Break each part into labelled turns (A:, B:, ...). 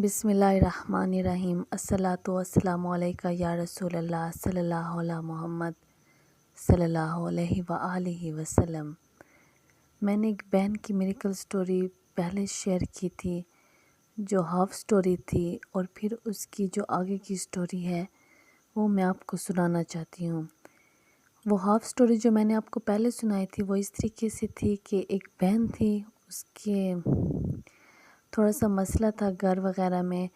A: بسم اللہ الرحمن الرحیم۔ الصلاۃ والسلام علیکہ یا رسول اللہ صلی اللہ علیہ محمد صلی اللہ علیہ وآلہ وسلم۔ میں نے ایک بہن کی میریکل سٹوری پہلے شیئر کی تھی جو ہاف سٹوری تھی، اور پھر اس کی جو آگے کی سٹوری ہے وہ میں آپ کو سنانا چاہتی ہوں۔ وہ ہاف سٹوری جو میں نے آپ کو پہلے سنائی تھی وہ اس طریقے سے تھی کہ ایک بہن تھی، اس کے تھوڑا سا مسئلہ تھا گھر وغیرہ میں،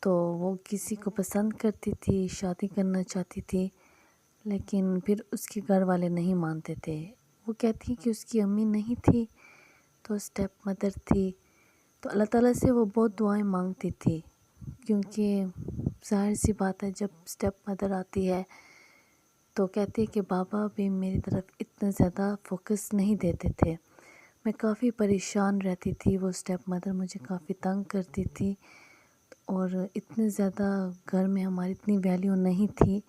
A: تو وہ کسی کو پسند کرتی تھی، شادی کرنا چاہتی تھی، لیکن پھر اس کے گھر والے نہیں مانتے تھے۔ وہ کہتی کہ اس کی امی نہیں تھی تو اسٹیپ مدر تھی، تو اللہ تعالیٰ سے وہ بہت دعائیں مانگتی تھی، کیونکہ ظاہر سی بات ہے جب اسٹیپ مدر آتی ہے تو کہتی ہے کہ بابا بھی میری طرف اتنا زیادہ فوکس نہیں دیتے تھے۔ میں کافی پریشان رہتی تھی، وہ اسٹیپ مدر مجھے کافی تنگ کرتی تھی، اور اتنے زیادہ گھر میں ہماری اتنی ویلیو نہیں تھی۔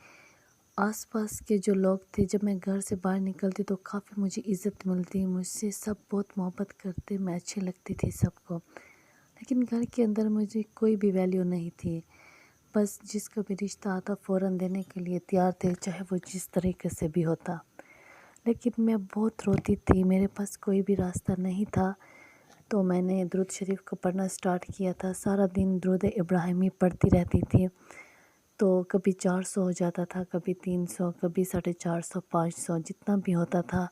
A: آس پاس کے جو لوگ تھے، جب میں گھر سے باہر نکلتی تو کافی مجھے عزت ملتی، مجھ سے سب بہت محبت کرتے، میں اچھی لگتی تھی سب کو، لیکن گھر کے اندر مجھے کوئی بھی ویلیو نہیں تھی۔ بس جس کا بھی رشتہ آتا فوراً دینے کے لیے تیار تھے، چاہے وہ جس طریقے سے بھی ہوتا، لیکن میں بہت روتی تھی، میرے پاس کوئی بھی راستہ نہیں تھا۔ تو میں نے درود شریف کو پڑھنا سٹارٹ کیا تھا، سارا دن درود ابراہیمی پڑھتی رہتی تھی، تو کبھی 400 ہو جاتا تھا، کبھی 300، کبھی 450، 500، جتنا بھی ہوتا تھا۔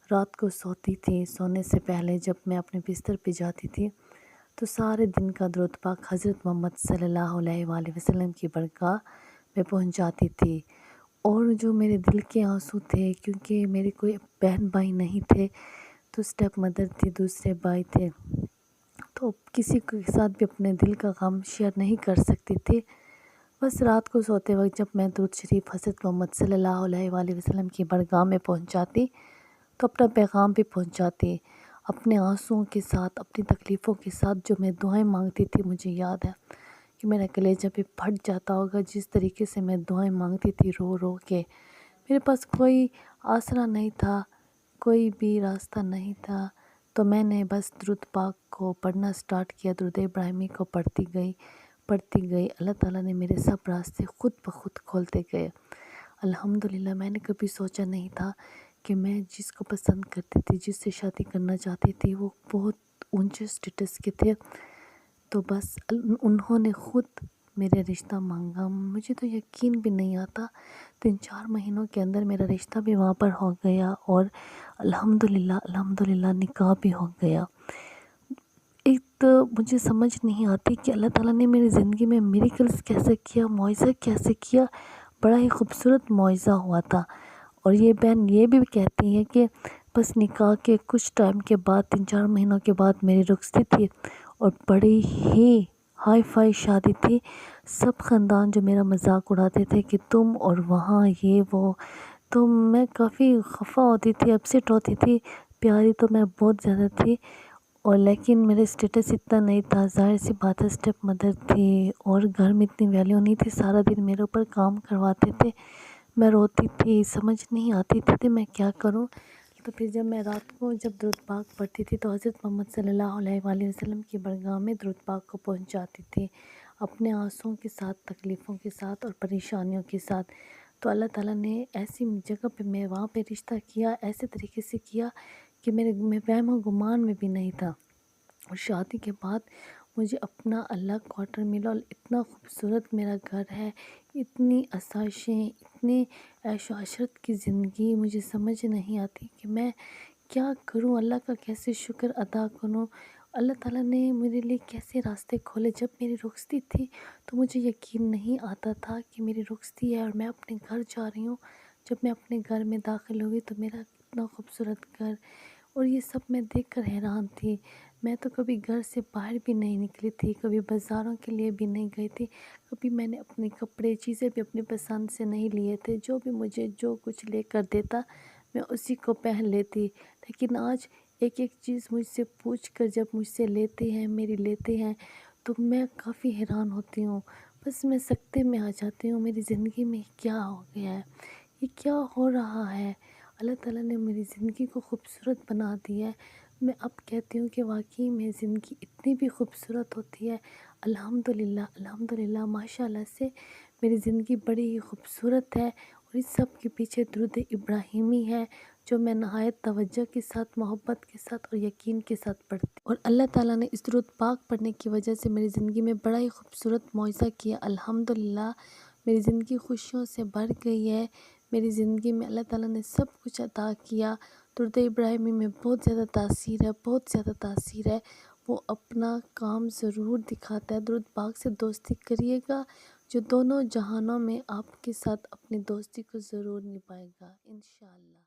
A: رات کو سوتی تھی، سونے سے پہلے جب میں اپنے بستر پہ جاتی تھی تو سارے دن کا درود پاک حضرت محمد صلی اللہ علیہ وآلہ وسلم کی بارگاہ میں پہنچاتی تھی۔ اور جو میرے دل کے آنسو تھے، کیونکہ میرے کوئی بہن بھائی نہیں تھے، تو اسٹیپ مدر تھی، دوسرے بھائی تھے، تو کسی کے ساتھ بھی اپنے دل کا غم شیئر نہیں کر سکتی تھی۔ بس رات کو سوتے وقت جب میں درود شریف حضرت محمد صلی اللہ علیہ وآلہ وسلم کی بارگاہ میں پہنچاتی تو اپنا پیغام بھی پہنچاتی، اپنے آنسوؤں کے ساتھ، اپنی تکلیفوں کے ساتھ جو میں دعائیں مانگتی تھی۔ مجھے یاد ہے کہ میرا کلیجہ بھی پھٹ جاتا ہوگا جس طریقے سے میں دعائیں مانگتی تھی رو رو کے۔ میرے پاس کوئی آسرا نہیں تھا، کوئی بھی راستہ نہیں تھا، تو میں نے بس درود پاک کو پڑھنا سٹارٹ کیا، درود ابراہیمی کو پڑھتی گئی۔ اللہ تعالیٰ نے میرے سب راستے خود بخود کھولتے گئے۔ الحمدللہ، میں نے کبھی سوچا نہیں تھا کہ میں جس کو پسند کرتی تھی، جس سے شادی کرنا چاہتی تھی، وہ بہت اونچے سٹیٹس کے تھے، تو بس انہوں نے خود میرے رشتہ مانگا۔ مجھے تو یقین بھی نہیں آتا، 3-4 مہینوں کے اندر میرا رشتہ بھی وہاں پر ہو گیا، اور الحمدللہ نکاح بھی ہو گیا۔ ایک تو مجھے سمجھ نہیں آتی کہ اللہ تعالیٰ نے میری زندگی میں میریکلز کیسے کیا، معجزہ کیسے کیا۔ بڑا ہی خوبصورت معجزہ ہوا تھا، اور یہ بہن یہ بھی کہتی ہے کہ بس نکاح کے کچھ ٹائم کے بعد، 3-4 مہینوں کے بعد میری رخصتی تھی، اور بڑی ہی ہائی فائی شادی تھی۔ سب خاندان جو میرا مذاق اڑاتے تھے کہ تم اور وہاں یہ وہ، تو میں کافی خفا ہوتی تھی، اپسیٹ ہوتی تھی۔ پیاری تو میں بہت زیادہ تھی، اور لیکن میرے سٹیٹس اتنا نہیں تھا، ظاہر سی بات ہے، اسٹیپ مدر تھی، اور گھر میں اتنی ویلیو نہیں تھی، سارا دن میرے اوپر کام کرواتے تھے، میں روتی تھی، سمجھ نہیں آتی تھی میں کیا کروں۔ تو پھر جب میں رات کو جب درود پاک پڑھتی تھی تو حضرت محمد صلی اللہ علیہ وآلہ وسلم کی بارگاہ میں درود پاک کو پہنچاتی تھی، اپنے آنسوؤں کے ساتھ، تکلیفوں کے ساتھ اور پریشانیوں کے ساتھ۔ تو اللہ تعالیٰ نے ایسی جگہ پہ میں وہاں پہ رشتہ کیا، ایسے طریقے سے کیا کہ میں وہم و گمان میں بھی نہیں تھا۔ اور شادی کے بعد مجھے اپنا الگ کوارٹر ملا، اور اتنا خوبصورت میرا گھر ہے، اتنی آسائشیں، اتنی عیش و عشرت کی زندگی، مجھے سمجھ نہیں آتی کہ میں کیا کروں، اللہ کا کیسے شکر ادا کروں، اللہ تعالیٰ نے میرے لیے کیسے راستے کھولے۔ جب میری رخصتی تھی تو مجھے یقین نہیں آتا تھا کہ میری رخصتی ہے اور میں اپنے گھر جا رہی ہوں۔ جب میں اپنے گھر میں داخل ہوئی تو میرا اتنا خوبصورت گھر، اور یہ سب میں دیکھ کر حیران تھی۔ میں تو کبھی گھر سے باہر بھی نہیں نکلی تھی، کبھی بازاروں کے لیے بھی نہیں گئی تھی، کبھی میں نے اپنے کپڑے، چیزیں بھی اپنی پسند سے نہیں لیے تھے، جو بھی مجھے جو کچھ لے کر دیتا میں اسی کو پہن لیتی۔ لیکن آج ایک ایک چیز مجھ سے پوچھ کر جب مجھ سے لیتے ہیں، میری لیتے ہیں، تو میں کافی حیران ہوتی ہوں، بس میں سکتے میں آ جاتی ہوں، میری زندگی میں کیا ہو گیا ہے، یہ کیا ہو رہا ہے۔ اللہ تعالیٰ نے میری زندگی کو خوبصورت بنا دیا ہے۔ میں اب کہتی ہوں کہ واقعی میں زندگی اتنی بھی خوبصورت ہوتی ہے الحمدللہ ماشاءاللہ سے میری زندگی بڑی ہی خوبصورت ہے، اور اس سب کے پیچھے درود ابراہیمی ہے جو میں نہایت توجہ کے ساتھ، محبت کے ساتھ اور یقین کے ساتھ پڑھتی ہوں۔ اور اللہ تعالیٰ نے اس درود پاک پڑھنے کی وجہ سے میری زندگی میں بڑا ہی خوبصورت معجزہ کیا۔ الحمدللہ میری زندگی خوشیوں سے بھر گئی ہے، میری زندگی میں اللہ تعالیٰ نے سب کچھ عطا کیا۔ درود ابراہیمی میں بہت زیادہ تاثیر ہے، بہت زیادہ تاثیر ہے، وہ اپنا کام ضرور دکھاتا ہے۔ درود پاک سے دوستی کریے گا جو دونوں جہانوں میں آپ کے ساتھ اپنی دوستی کو ضرور نبھائے گا انشاءاللہ۔